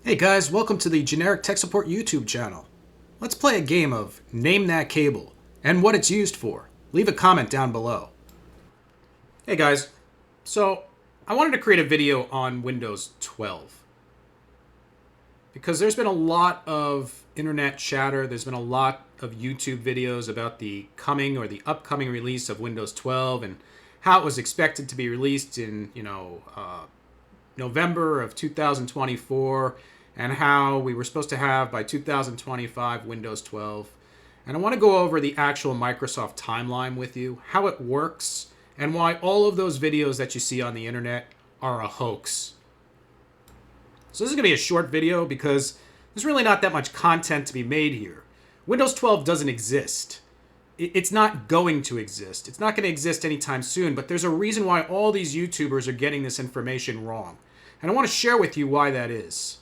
Hey guys, welcome to the Generic Tech Support YouTube channel. Let's play a game of Name That Cable and what it's used for. Leave a comment down below. Hey guys, so I wanted to create a video on Windows 12 because there's been a lot of internet chatter, there's been a lot of YouTube videos about the coming or the upcoming release of Windows 12 and how it was expected to be released in, November of 2024, and how we were supposed to have by 2025 Windows 12. And I want to go over the actual Microsoft timeline with you, how it works, and why all of those videos that you see on the internet are a hoax. So this is going to be a short video because there's really not that much content to be made here. Windows 12 doesn't exist. It's not going to exist. It's not going to exist anytime soon, but there's a reason why all these YouTubers are getting this information wrong. And I want to share with you why that is.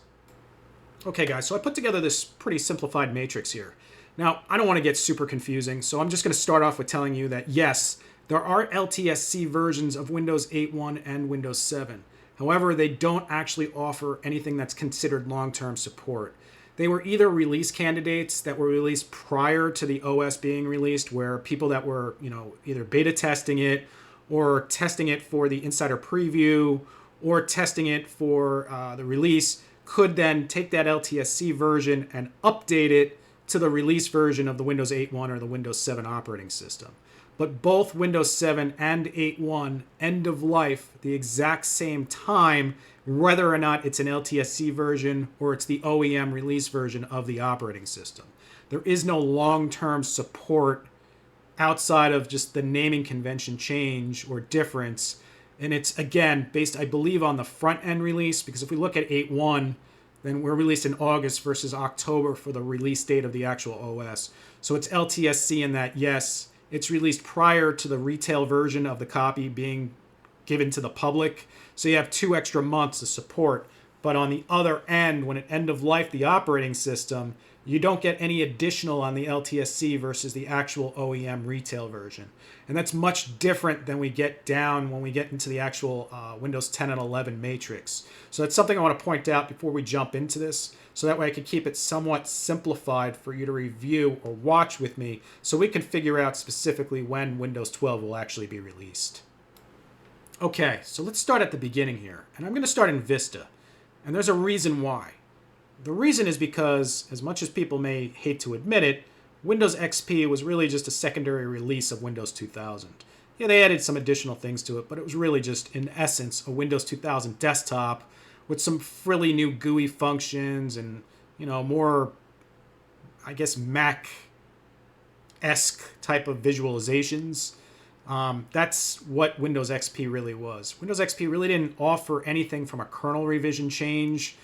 Okay guys, so I put together this pretty simplified matrix here. Now, I don't want to get super confusing, so I'm just going to start off with telling you that yes, there are LTSC versions of Windows 8.1 and Windows 7. However, they don't actually offer anything that's considered long-term support. They were either release candidates that were released prior to the OS being released, where people that were, either beta testing it or testing it for the insider preview or testing it for the release could then take that LTSC version and update it to the release version of the Windows 8.1 or the Windows 7 operating system. But both Windows 7 and 8.1 end of life the exact same time, whether or not it's an LTSC version or it's the OEM release version of the operating system. There is no long-term support outside of just the naming convention change or difference. And it's, again, based, I believe, on the front-end release, because if we look at 8.1, then we're released in August versus October for the release date of the actual OS. So it's LTSC in that, yes, it's released prior to the retail version of the copy being given to the public. So you have 2 extra months of support. But on the other end, when it end of life the operating system, you don't get any additional on the LTSC versus the actual OEM retail version. And that's much different than we get down when we get into the actual Windows 10 and 11 matrix. So that's something I want to point out before we jump into this, so that way I can keep it somewhat simplified for you to review or watch with me, so we can figure out specifically when Windows 12 will actually be released. Okay, so let's start at the beginning here. And I'm going to start in Vista. And there's a reason why. The reason is because, as much as people may hate to admit it, Windows XP was really just a secondary release of Windows 2000. Yeah, they added some additional things to it, but it was really just, in essence, a Windows 2000 desktop with some frilly new GUI functions and, more, I guess, Mac-esque type of visualizations. That's what Windows XP really was. Windows XP really didn't offer anything from a kernel revision change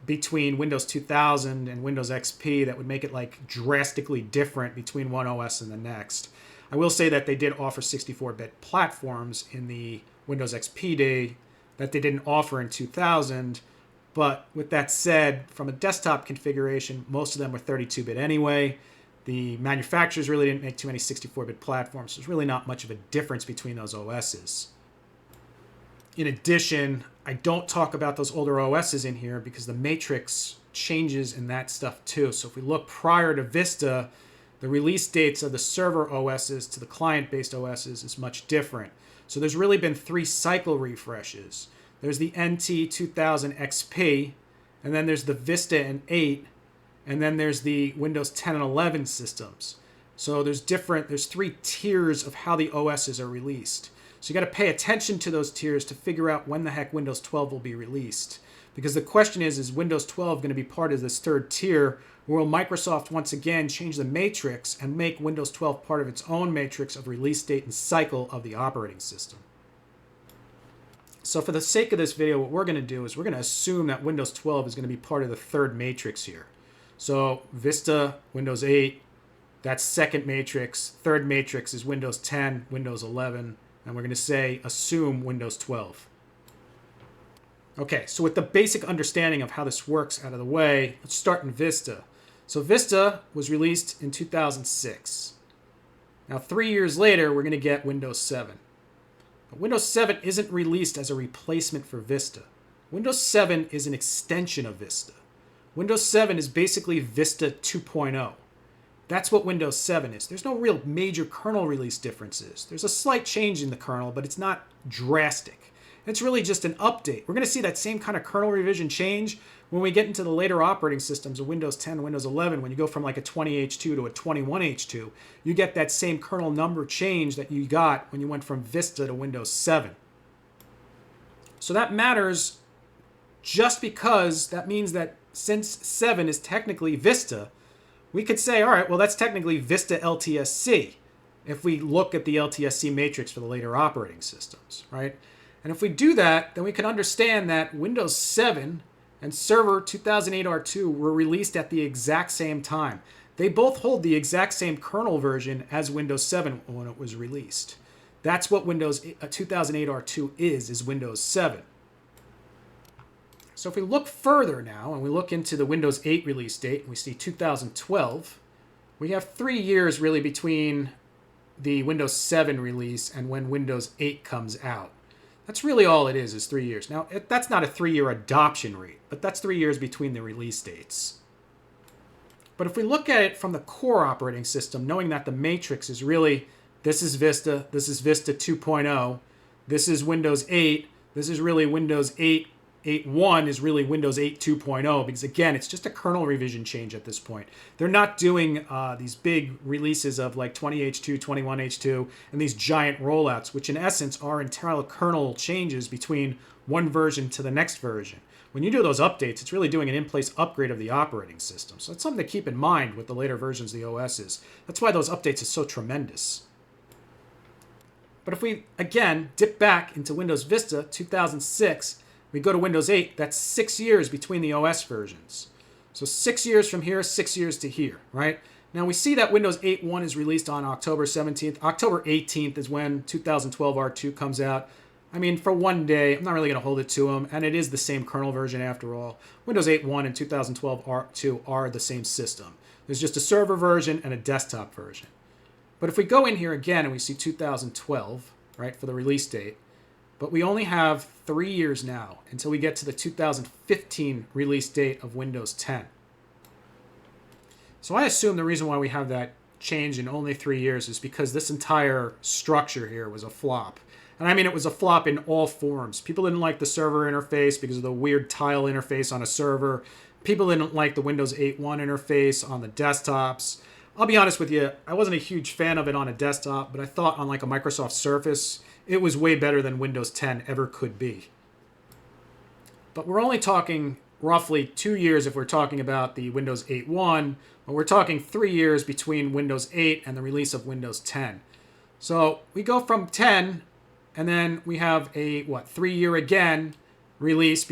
between Windows 2000 and Windows XP that would make it drastically different between one OS and the next. I will say that they did offer 64-bit platforms in the Windows XP day that they didn't offer in 2000. But with that said, from a desktop configuration, most of them were 32-bit anyway. The manufacturers really didn't make too many 64-bit platforms, so there's really not much of a difference between those OSs. In addition, I don't talk about those older OSs in here because the matrix changes in that stuff too. So if we look prior to Vista, the release dates of the server OSs to the client-based OSs is much different. So there's really been 3 cycle refreshes. There's the NT 2000 XP, and then there's the Vista and 8, and then there's the Windows 10 and 11 systems. So there's 3 tiers of how the OSs are released. So you got to pay attention to those tiers to figure out when the heck Windows 12 will be released. Because the question is Windows 12 going to be part of this 3rd tier, or will Microsoft once again change the matrix and make Windows 12 part of its own matrix of release date and cycle of the operating system? So for the sake of this video, what we're going to do is we're going to assume that Windows 12 is going to be part of the 3rd matrix here. So Vista, Windows 8, that's 2nd matrix. 3rd matrix is Windows 10, Windows 11, and we're going to say assume Windows 12. Okay, so with the basic understanding of how this works out of the way, let's start in Vista. So Vista was released in 2006. Now 3 years later, we're going to get Windows 7. But Windows 7 isn't released as a replacement for Vista. Windows 7 is an extension of Vista. Windows 7 is basically Vista 2.0. That's what Windows 7 is. There's no real major kernel release differences. There's a slight change in the kernel, but it's not drastic. It's really just an update. We're going to see that same kind of kernel revision change when we get into the later operating systems of Windows 10, Windows 11. When you go from like a 20H2 to a 21H2, you get that same kernel number change that you got when you went from Vista to Windows 7. So that matters just because that means that since 7 is technically Vista, we could say, all right, well, that's technically Vista LTSC if we look at the LTSC matrix for the later operating systems, right? And if we do that, then we can understand that Windows 7 and Server 2008 R2 were released at the exact same time. They both hold the exact same kernel version as Windows 7 when it was released. That's what Windows 2008 R2 is Windows 7. So if we look further now and we look into the Windows 8 release date and we see 2012, we have 3 years really between the Windows 7 release and when Windows 8 comes out. That's really all it is 3 years. Now, that's not a 3-year adoption rate, but that's 3 years between the release dates. But if we look at it from the core operating system, knowing that the matrix is really, this is Vista 2.0, this is Windows 8, this is really Windows 8, 8.1 is really Windows 8 2.0 because, again, it's just a kernel revision change at this point. They're not doing these big releases of like 20H2, 21H2, and these giant rollouts, which in essence are entire kernel changes between one version to the next version. When you do those updates, it's really doing an in-place upgrade of the operating system. So that's something to keep in mind with the later versions of the OSs. That's why those updates are so tremendous. But if we, again, dip back into Windows Vista 2006, we go to Windows 8, that's 6 years between the OS versions. So 6 years from here, 6 years to here, right? Now we see that Windows 8.1 is released on October 17th. October 18th is when 2012 R2 comes out. I mean, for one day, I'm not really going to hold it to them, and it is the same kernel version after all. Windows 8.1 and 2012 R2 are the same system. There's just a server version and a desktop version. But if we go in here again and we see 2012, right, for the release date, but we only have 3 years now until we get to the 2015 release date of Windows 10. So I assume the reason why we have that change in only 3 years is because this entire structure here was a flop. And I mean, it was a flop in all forms. People didn't like the server interface because of the weird tile interface on a server. People didn't like the Windows 8.1 interface on the desktops. I'll be honest with you, I wasn't a huge fan of it on a desktop, but I thought on like a Microsoft Surface, it was way better than Windows 10 ever could be. But we're only talking roughly 2 years if we're talking about the Windows 8.1, but we're talking 3 years between Windows 8 and the release of Windows 10. So we go from 10, and then we have a, 3-year again release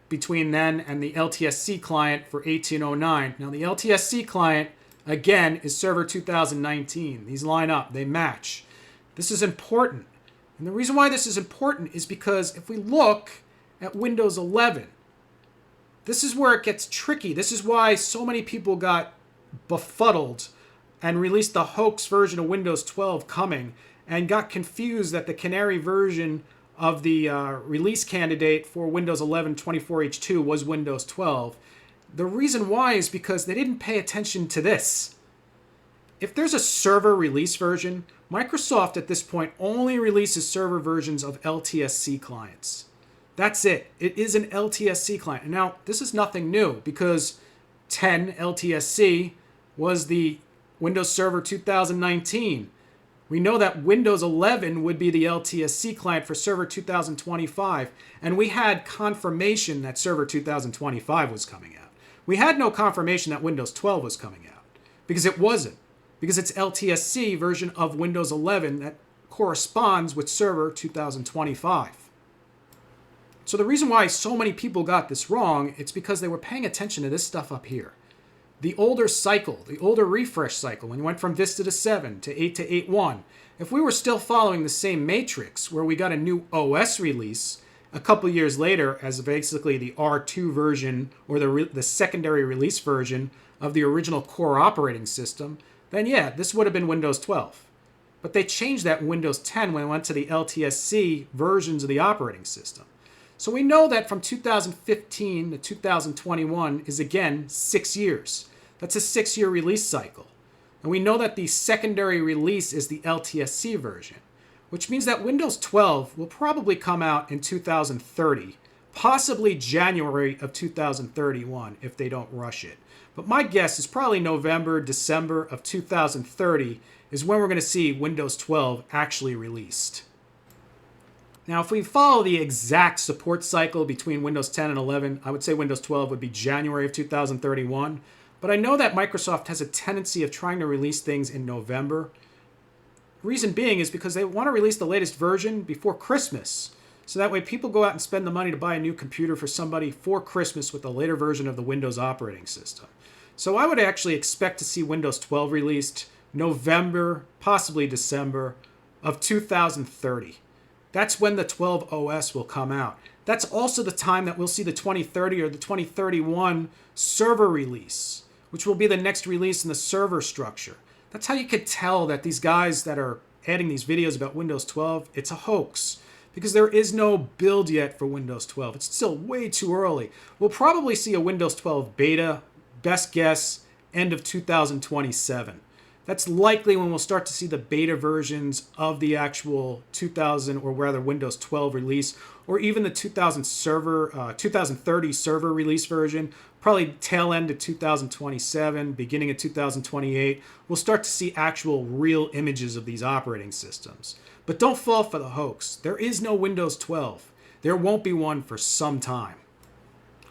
between then and the LTSC client for 1809. Now the LTSC client, again, is Server 2019. These line up, they match. This is important. And the reason why this is important is because if we look at Windows 11, this is where it gets tricky. This is why so many people got befuddled and released the Hoax version of Windows 12 coming and got confused that the canary version of the release candidate for Windows 11 24H2 was Windows 12. The reason why is because they didn't pay attention to this. If there's a server release version, Microsoft at this point only releases server versions of LTSC clients. That's it. It is an LTSC client. And now, this is nothing new because 10 LTSC was the Windows Server 2019. We know that Windows 11 would be the LTSC client for Server 2025, and we had confirmation that Server 2025 was coming out. We had no confirmation that Windows 12 was coming out because it wasn't. Because it's LTSC version of Windows 11 that corresponds with Server 2025. So the reason why so many people got this wrong, it's because they were paying attention to this stuff up here. The older cycle, the older refresh cycle, when you went from Vista to 7 to 8 to 8.1, if we were still following the same matrix where we got a new OS release a couple years later as basically the R2 version or the secondary release version of the original core operating system, then yeah, this would have been Windows 12. But they changed that in Windows 10 when it went to the LTSC versions of the operating system. So we know that from 2015 to 2021 is again 6 years. That's a 6-year release cycle. And we know that the secondary release is the LTSC version, which means that Windows 12 will probably come out in 2030, possibly January of 2031 if they don't rush it. But my guess is probably November, December of 2030 is when we're going to see Windows 12 actually released. Now, if we follow the exact support cycle between Windows 10 and 11, I would say Windows 12 would be January of 2031. But I know that Microsoft has a tendency of trying to release things in November. Reason being is because they want to release the latest version before Christmas. So that way people go out and spend the money to buy a new computer for somebody for Christmas with the later version of the Windows operating system. So I would actually expect to see Windows 12 released November, possibly December of 2030. That's when the 12 OS will come out. That's also the time that we'll see the 2030 or the 2031 server release, which will be the next release in the server structure. That's how you could tell that these guys that are adding these videos about Windows 12, it's a hoax. Because there is no build yet for Windows 12. It's still way too early. We'll probably see a Windows 12 beta, best guess, end of 2027. That's likely when we'll start to see the beta versions of the actual 2000 or rather Windows 12 release, or even the 2030 server release version. Probably tail end of 2027, beginning of 2028. We'll start to see actual real images of these operating systems. But don't fall for the hoax. There is no Windows 12. There won't be one for some time.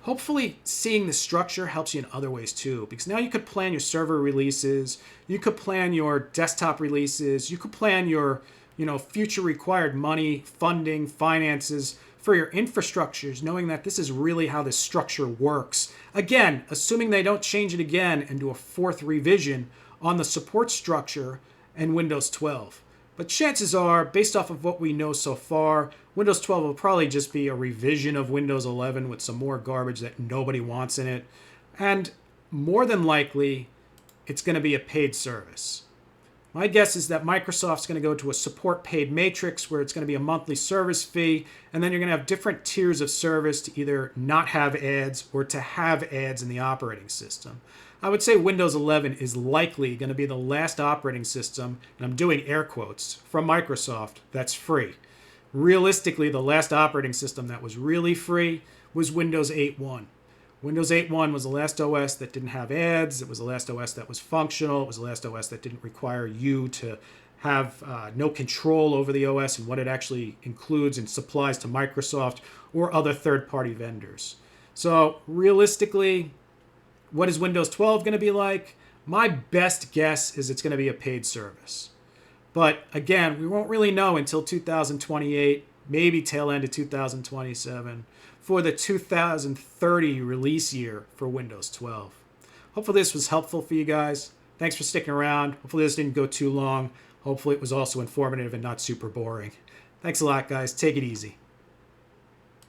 Hopefully seeing the structure helps you in other ways too, because now you could plan your server releases, you could plan your desktop releases, you could plan your, future required money, funding, finances for your infrastructures, knowing that this is really how this structure works. Again, assuming they don't change it again and do a fourth revision on the support structure in Windows 12. But chances are, based off of what we know so far, Windows 12 will probably just be a revision of Windows 11 with some more garbage that nobody wants in it. And more than likely, it's going to be a paid service. My guess is that Microsoft's going to go to a support paid matrix where it's going to be a monthly service fee, and then you're going to have different tiers of service to either not have ads or to have ads in the operating system. I would say Windows 11 is likely going to be the last operating system, and I'm doing air quotes, from Microsoft that's free. Realistically, the last operating system that was really free was Windows 8.1. Windows 8.1 was the last OS that didn't have ads. It was the last OS that was functional. It was the last OS that didn't require you to have no control over the OS and what it actually includes and supplies to Microsoft or other third-party vendors. So realistically, what is Windows 12 going to be like? My best guess is it's going to be a paid service. But again, we won't really know until 2028, maybe tail end of 2027, for the 2030 release year for Windows 12. Hopefully this was helpful for you guys. Thanks for sticking around. Hopefully this didn't go too long. Hopefully it was also informative and not super boring. Thanks a lot, guys. Take it easy.